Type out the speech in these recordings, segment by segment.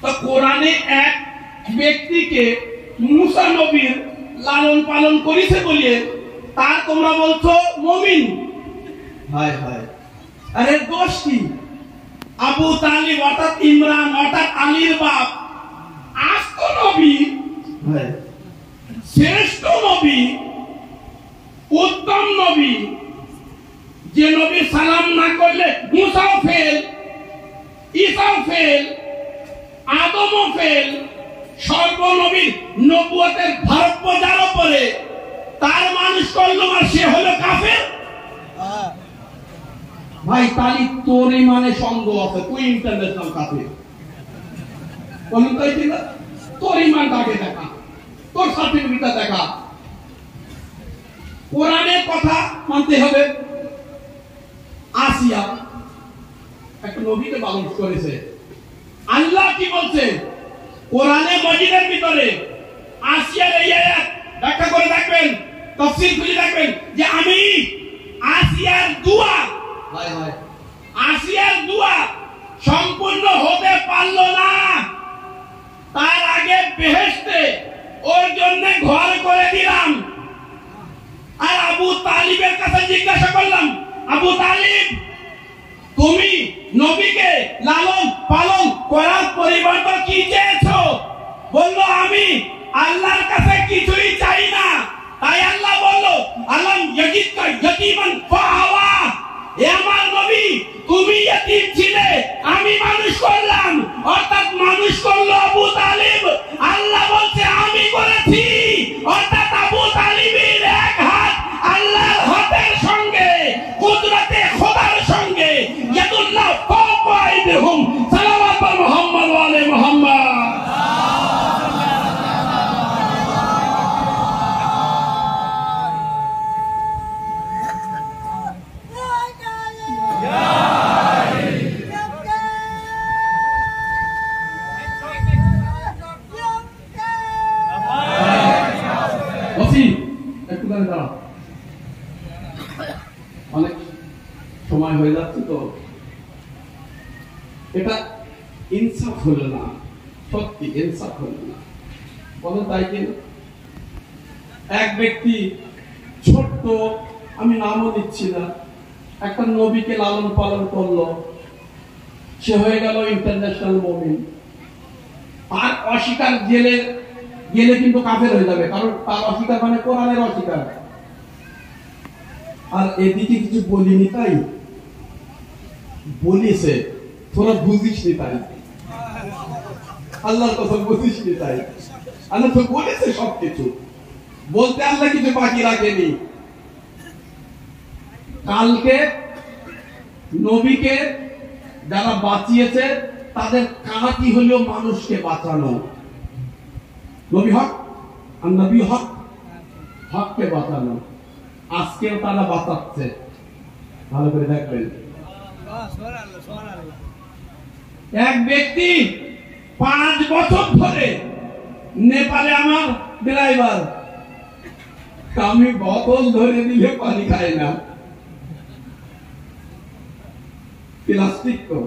তো কোরআনে এক ব্যক্তিকে মুসা নবীর লালন পালন করেছে বলে তার তোমরা বলছো মুমিন। হায় হায়, আরে দোষ কি? আবু তালিব অর্থাৎ ইমরান অর্থাৎ আলীর বাপ আস্ত নবী, শ্রেষ্ঠ নবী, উত্তম নবী, যে নবী সালাম না করলে মুসাও ফেল, ঈসাও ফেল, আদমও ফেল, সর্বনবীর নবুয়তের ভারত যার উপরে তার মানুষ করলো আর সে হলো কাফের। ভাই তালি তোর ইমানে সন্দেহ আছে, তুই ইন্টারন্যাশনাল কাফের। বলুন তো ঠিক না? তোর ইমানটাকে দেখা, তোর সার্টিফিকেটটা দেখা। কোরআনের কথা মানতে হবে। আসিয়া একটা নবীকে পালন করেছে। আল্লাহ কি বলছে কোরআনে মজিদের ভিতরে? আসিয়ার এই আয়াত ব্যাখ্যা করে দেখবেন, তাফসীর খুলে দেখবেন যে আমি আসিয়ার দোয়া, আসিয়ার দোয়া সম্পূর্ণ হতে পারল না, তার আগে বেহেশতে ওর জন্য ঘর করে দিলাম। আর আবু তালিবের কাছে জিজ্ঞাসা করলাম, আবু তালিব তুমি নবীকে লালন পালন করার পরিবর্তে কি চেয়েছো? বলল আমি আল্লাহর কাছে কিছুই চাই না। তাই আল্লাহ বলল আলম ইয়াজিদকা ইয়াতীমান ফাআওয়া, হে আমার নবী তুমি ইতিম ছিলে, আমি মানুষ করলাম। অর্থাৎ মানুষ করলো আবু তালিব। আল্লাহ বলছে আমি করেছি। অর্থাৎ আবু তালিবের এক হাত আল্লাহর হাতের সঙ্গে, কুদরতে খোদার সঙ্গে। ইয়াদুল্লাহ ফাওকা আইদিহিম, সালাওয়াত মুহাম্মদ ওয়া আলি মুহাম্মদ। অনেক সময় হয়ে যাচ্ছে তো, এটা ইনসাফ হলো না, সত্যি ইনসাফ হলো না। বলো তাই কি? এক ব্যক্তি ছোট্ট, আমি নামও দিচ্ছি না, একটা নবীকে লালন পালন করলো, সে হয়ে গেল ইন্টারন্যাশনাল মুমিন। আর অস্বীকার গেলে কিন্তু কাফের হয়ে যাবে, কারণ তার অস্বীকার মানে কোরআনের অস্বীকার। আর এদিকে কিছু বলিনি, তাই বলিছে তোরা বুঝিস নি, তাই আল্লাহর কথা বুঝিস নি, তাই আল্লাহ তো বলেছে সবকিছু বলতে, আল্লাহ কিছু বাকি রাখেনি। কালকে নবীকে যারা বাঁচিয়েছে তাদের কাজই হলো মানুষকে বাঁচানো। নবী হক আর নবী হক, হককে বাঁচানো। আজকেও তারা বাঁচাচ্ছে, ভালো করে দেখবেন। এক ব্যক্তি 5 বছর ধরে নেপালে আমার ড্রাইভার, আমি বোতল ধরে দিলে পানি খাই না, প্লাস্টিক তো,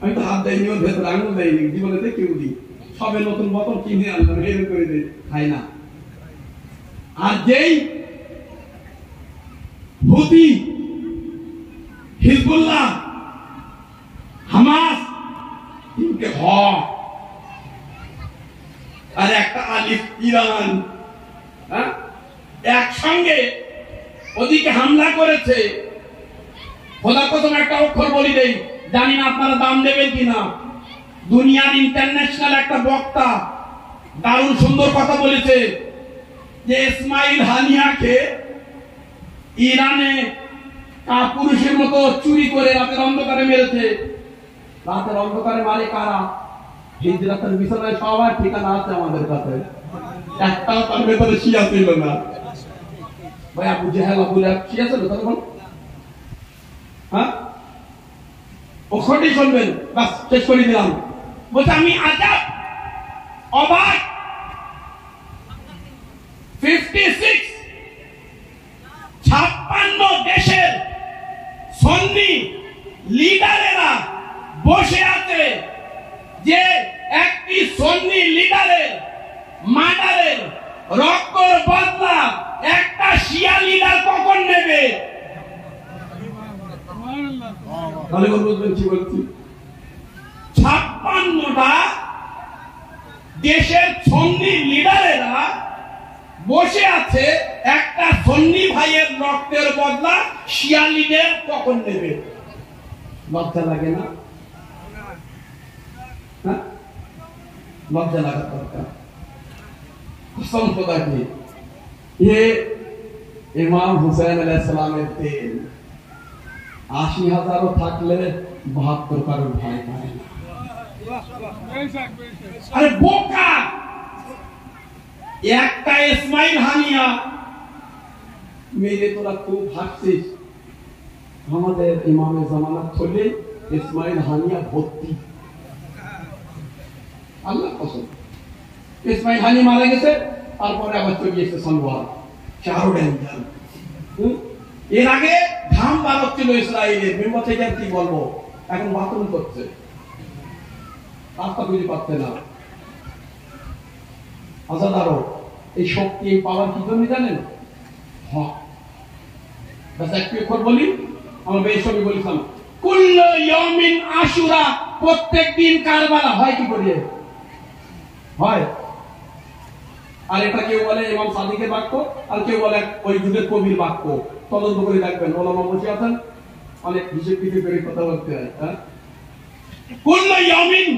আমি তো হাত দেয়নি, ওর ভেতরে আঙুল দেয়নি, জীবনে কেউ দিই, সবে নতুন বোতল কিনে আনলাম, এরকম করে দিই, খাই না। আর যেই হুতি, হিজবুল্লাহ, হামাস, তিনটে হক আর একটা আলিফ ইরান, একসঙ্গে ওদিকে হামলা করেছে। খোদা কসম একটা অক্ষর বলি দেই, জানি না আপনারা দাম দেবেন কিনা। দুনিয়ার ইন্টারন্যাশনাল একটা বক্তা দারুণ সুন্দর কথা বলেছে যে ইসমাইল হানিয়াকে ইরানে কাপুরুষের মতো চুরি করে রাতের অন্ধকারে মেরেছে। রাতের অন্ধকারে মারে কারা? হিজরাতের বিছানায় সবার ঠিকানা আছে আমাদের কাছে, একটাও তার ভেতরে শিয়া ছিল না। ভাই আবু জেহেল, আবু লাহাব শিয়া ছিল তখন? হ্যাঁ, ওখানে শুনবেন, বাস শেষ করে দিলাম। বলছে আমি আজাব, অবাক, 56 দেশের সন্নি লিডারেরা বসে আছে যে একটি সুন্নি লিডারের মার্ডারের রক্তের বদলা একটা শিয়া লিডার কখন নেবে? তাহলে বুঝবেন কি বলছি। 56টা দেশের সুন্নি লিডারেরা বসে আছে, একটা সুন্নি ভাইয়ের রক্তের বদলা শিয়া লিডার কখন নেবে? লজ্জা লাগে না? লজ্জা লাগা দরকার। কসম খোদা কি, ये इमाम हुसैन अलैहिस्सलामेर तेल 80,000 থাকলে 72 কারো ভাই পায় না। আরে বোকা, একটা ইসমাইল হানিয়া মেরে তোরা খুব হাসছিস। আমাদের ইমামের জামানাত হলে ইসমাইল হানিয়া ভর্তি। আল্লাহ কসম, ইসমাইল হানি মারা গেছে, তারপরে আবার চলে গিয়েছে সানোয়ার, চারো ডেঞ্জার। এর আগে ঘাম বার হচ্ছিল ইসরায়েলের, মেম্বার থেকে কি বলবো, এখন বাথরুম করছে, রাস্তা বুঝে পাচ্ছে না। আজাদারও এই শক্তি, এই পাওয়ার কি জন্য জানেন? হক। একটু এখন বলি, আমার বেশ সঙ্গে বলেছিলাম, কুল্লু ইয়াউমিন আশুরা, প্রত্যেক দিন কারবালা হয়। কি করিয়ে হয়? আর এটা কেউ বলে ইমাম সাদিকের বাক্য, আর কেউ বলে ওই যুগের কবির বাক্য। তদন্ত করে দেখবেন, ওলামা বসে আছেন, অনেক হিসেব কিছু করে কথা বলতে হয়। কুল্লু ইয়াউমিন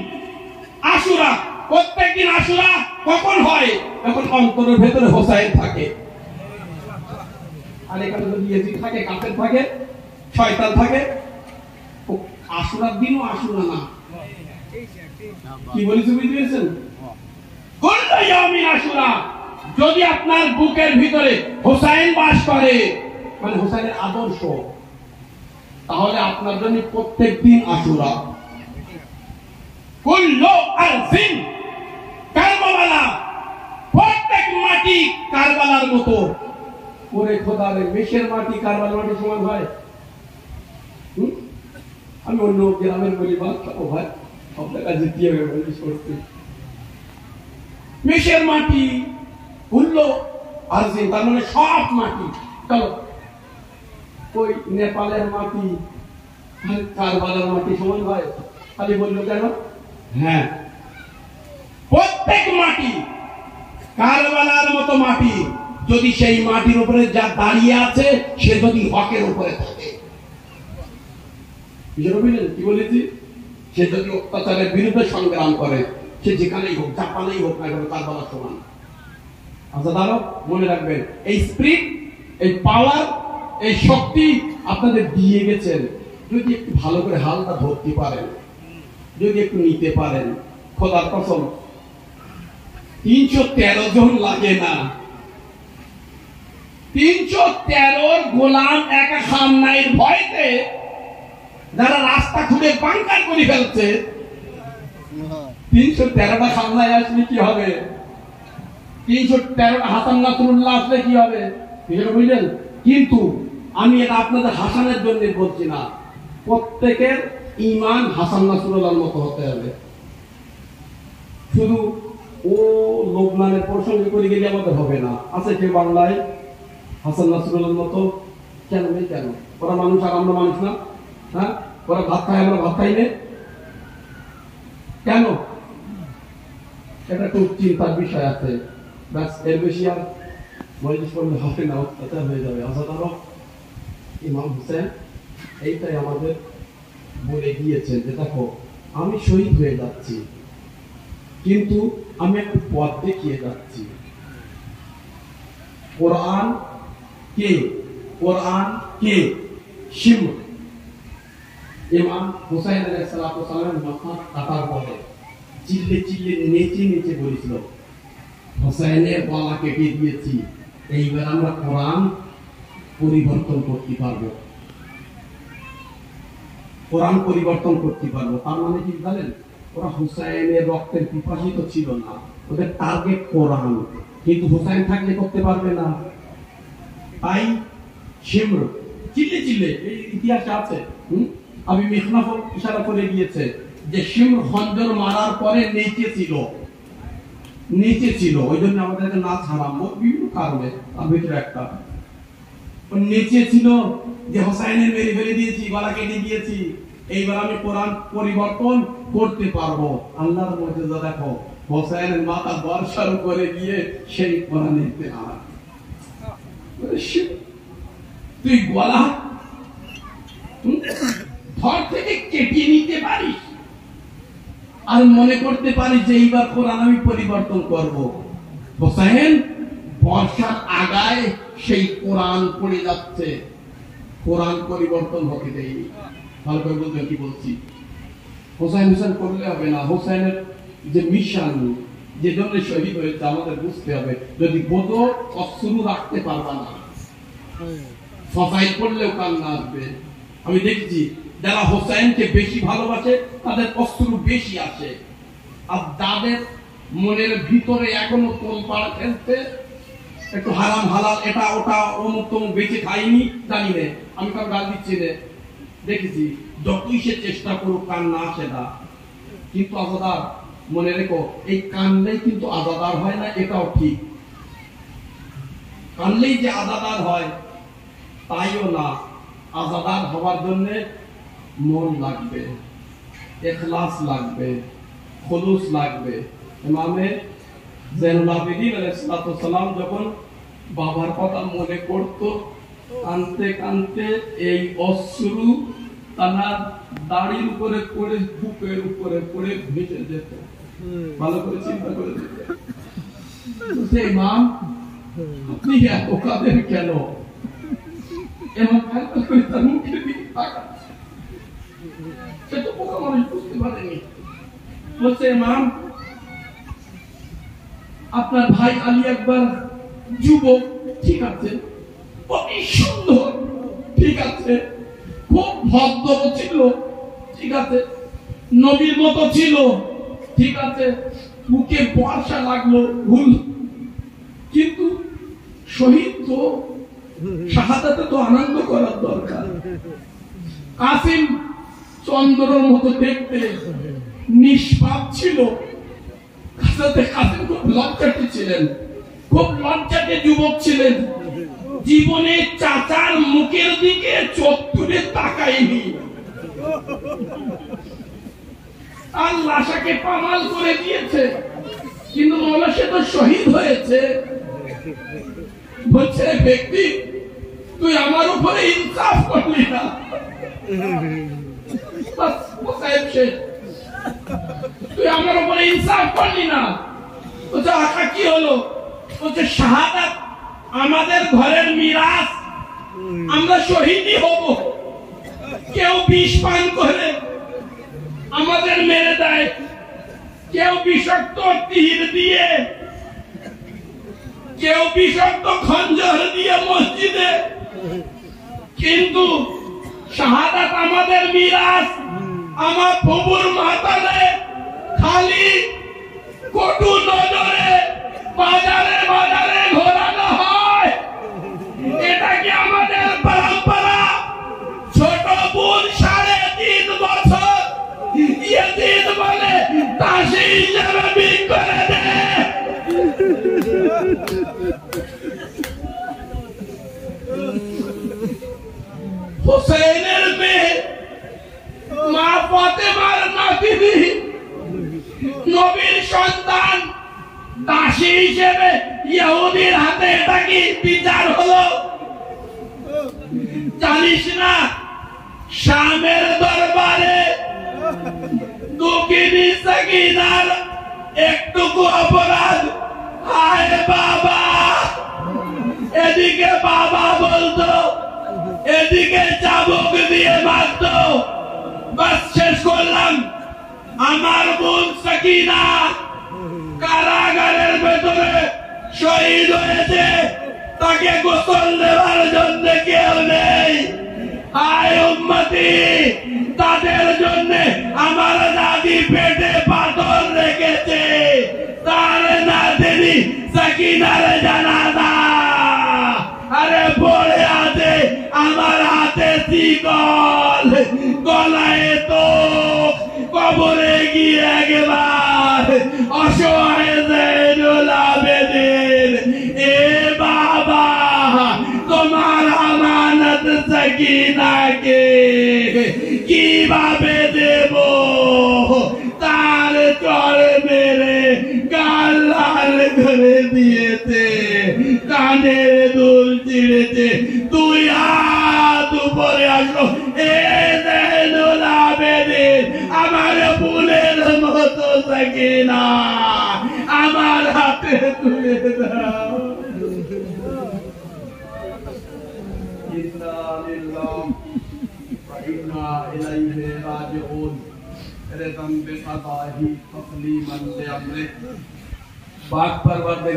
আশুরা, প্রত্যেকদিন আশুরা কখন হয়? যখন অন্তরের ভেতরে হোসাইন থাকে। আর এখানে যদি ইয়াজিদ থাকে, কাফের থাকে, শয়তান থাকে, আশুরার দিনও আশুরা না। কি বলেছি বুঝতে পেরেছেন? কুল্লু ইয়াউমিন আশুরা, যদি আপনার বুকের ভিতরে হোসাইন বাস করে, মানে হোসাইনের আদর্শ, তাহলে আপনার জন্য প্রত্যেক দিন আশুরা। কুল্লু আরজিন কারবালা, প্রত্যেক মাটি কারবালার মতো। ওরে খোদারে, মেশের মাটি কারবালার মাটি সমান হয়? আমি অন্য গ্রামের বলি, বা ভাই সব জায়গায় জিতিয়ে করতে, মেশের মাটি কুল্লু আরজিন, তার মানে সব মাটি। চলো, ওই নেপালের মাটি কারবালার মাটি সমান হয়? খালি বললো কেন? হ্যাঁ, প্রত্যেক মাটি কারবালার মতো মাটি। যদি সেই মাটির উপরে যা দাঁড়িয়ে আছে, সে যদি হকের উপরে থাকে, বুঝলেন কি বলেছি? সে যদি অত্যাচারের বিরুদ্ধে সংগ্রাম করে, সে যেখানেই হোক, জাপানেই হোক না কেন, কারবালার সমান। আচ্ছা, দাঁড়ো, মনে রাখবেন, এই স্পিরিট, এই পাওয়ার, এই শক্তি আপনাদের দিয়ে গেছেন। যদি একটু ভালো করে হালটা ধরতে পারেন, যদি একটু নিতে পারেন, খোদার কসম 313 জন লাগে না। 313 গোলাম একা সামনাইয়ের ভয়তে যারা রাস্তা খুঁড়ে বাংকার করে ফেলছে, 313টা সামনায় আসলে কি হবে? 313টা হাসান নাসরুল্লাহ আসলে কি হবে? বুঝলেন? কিন্তু আমি এটা আপনাদের হাসানের জন্য বলছি না, প্রত্যেকের ঈমান হাসান নাসরুল্লাহর মতো হতে হবে। শুধু ও লোকমানের প্রসঙ্গ করে গেলে আমাদের হবে না। আছে কেউ বাংলায় হাসান নাসরুল্লাহর মতো? কেন নেই? কেন? ওরা মানুষ আর আমরা মানুষ না? হ্যাঁ, ওরা ভাত খায়, আমরা ভাত খাই না কেন? এটা একটু চিন্তার বিষয় আছে। ব্যাস, এর বেশি আর মজলিস করলে হবে না, অত্যাচার হয়ে যাবে। অসাধারণ ইমাম হুসেন এইটাই আমাদের বলে গিয়েছেন যে দেখো, আমি শহীদ হয়ে যাচ্ছি, কিন্তু আমি একটা পথ দেখিয়ে যাচ্ছি। কোরআন কে? কোরআন কে? শিম। ইমাম হুসাইন আলাইহিস সালামের মাথা কাটার পরে চিল্লে চিল্লে নেচে নেচে বলেছিল, হুসাইনের গলা কেটে দিয়েছি, এইবার আমরা কোরআন পরিবর্তন করতে পারবো, কোরআন পরিবর্তন করতে পারবো। তার মানে কি জানেন? ওরা হুসাইনের রক্তের পিপাসিত ছিল না, ওদের টার্গেট কোরআন। কিন্তু হুসাইন থাকলে করতে পারবে না, তাই শিমর চিল্লে চিল্লে, এই ইতিহাসে আছে। আমি মিখনাফ ইশারা করে গিয়েছে, যে শিমুর খঞ্জর মারার পরে নিচে ছিল ওই জন্য আমাদেরকে নাচ হারাম বিভিন্ন কারণে, তার ভিতরে একটা নিচে ছিল যে হোসাইনের মেরে ফেলে দিয়েছি, গলা কেটে দিয়েছি, এইবার আমি কোরআন পরিবর্তন করতে পারবো। আল্লাহর মুজিজা দেখো, হোসাইনের মাথা বর্ষার উপরে গিয়ে সেই কোরআনের তেলাওয়াত। তুই গলা ধর থেকে কেটে নিতে পারিস আর মনে করতে পারিস যে এইবার কোরআন আমি পরিবর্তন করব। হোসাইন বর্ষার আগায় সেই কোরআন পড়ে যাচ্ছে, কোরআন পরিবর্তন হতে দেয়নি। ভালো করে বলতে কি বলছি, হোসাইন করলে হবে না। হোসাইনের যে মিশন, যে জন্য শহীদ হয়েছে, আমাদের বুঝতে হবে। যদি বোধ অশ্রু রাখতে পারবা না, ফসাইল পড়লেও কান্না আসবে। আমি দেখছি যারা হোসাইনকে বেশি ভালোবাসে তাদের অশ্রু বেশি আসে, আর যাদের মনের ভিতরে এখনো তোলপাড় খেলতে, একটু হারাম হালাল এটা ওটা অমুক তমুক বেঁচে খাইনি জানি না, আমি কারো গাল দিচ্ছি না, দেখেছি যতই সে চেষ্টা করুক কান্না আসে না। কিন্তু আজাদার মনে রেখো, এই কানলেই কিন্তু আজাদার হয় না, এটাও ঠিক। কানলেই যে আজাদার হয় তাইও না, আজাদার হওয়ার জন্য মন লাগবে, ইখলাস লাগবে, খুলুস লাগবে। ইমামে যায়নুল আবেদিন আলাইহিস সালাম যখন বাবার কথা মনে করতো, কানতে কানতে এই অশ্রু তার দাড়ির উপরে পড়ে, বুকের উপরে পড়ে ভেসে যেত। ভালো করে চিন্তা করে দেখবে, ইমাম আপনি এত কাঁদেন কেন? এমন করে তার মুখের দিকে তাকাচ্ছে, সে তো পোকা মানুষ বুঝতে পারেনি। বলছে ইমাম আপনার ভাই আলী আকবর যুবক, ঠিক আছে, অতি সুন্দর, ঠিক আছে, খুব ভদ্র ছিল, ঠিক আছে, নবীর মতো ছিল, ঠিক আছে, বুকে বর্ষা লাগলো, ভুল, কিন্তু শহীদ তো শাহাদাতে তো আনন্দ করার দরকার। কাসিম চন্দ্রের মতো দেখতে, নিষ্পাপ ছিল, কাসিম খুব লজ্জাটি ছিলেন, খুব লজ্জাটি যুবক ছিলেন, জীবনে চাচার মুখের দিকে চোখ তুলে তাকায়নি, আর লাশাকে পামাল করে দিয়েছে, কিন্তু মৌলা সে তো শহীদ হয়েছে। বলছে ব্যক্তি তুই আমার উপরে ইনসাফ করলি না, তুই আমার উপরে ইনসাফ করলি না। বলছে আকা কি হলো? বলছে শাহাদাত আমাদের ঘরের মিরাস, আমরা শহীদই হব, কেউ বিষ পান করে আমাদের মেরে দেয়, কেউ বিষাক্ত তীর দিয়ে, কেউ বিষাক্ত খঞ্জর দিয়ে মসজিদে, কিন্তু শাহাদাত আমাদের মিরাস। আমার প্রভুর মাতালে খালি কটু নজরে বাজারে বাজারে ঘোরানো হয়, এটা কি আমাদের পরম্পরা? ছোট বোন 3.5 বছর ইয়েতিম বলে দাসী হিসেবে বিক্রি করে দেয়। হোসেনের মেয়ে মা ফাতেমার নাতিনি, নবীর সন্তান, দাসী হিসেবে ইহুদির হাতে, এটা কি বিচার হলো? জানিস না শামের দরবারে দুঃখিনী সাকিনার একটুকু অপরাধ, হায় বাবা, এদিকে বাবা বলতো, এদিকে চাবুক দিয়ে মারতো। বাস শেষ করলাম, আমার বোন সাকিনা কারাগারের ভেতরে শহীদ হয়েছে, তাকে গোসল দেওয়ার জন্য কেউ নেই। আয় উম্মতি, তাদের জন্য আমার দাদি পেটে পাথর রেখেছে, তার নাতনি সাকিনার জানাজা আরে পড়ে আছে আমার হাতে শিকল, গলায় তো কবরে সাকিনাকে কিভাবে দেব তার চড় মেরে গাল লাল করে দিয়েছে, কানের দুল ছিঁড়েছে। তুই হাত উপরে আসলো, এ জয়নুল আবেদিন আমার ফুলের মতো সাকিনা আমার হাতে তুলে দাও। ইন্না লিল্লাহি ওয়া ইন্না ইলাইহি রাজিউন। রিদম বিকাদাহি তাসলিমান লিআমরি। পাক পরবর্তীগার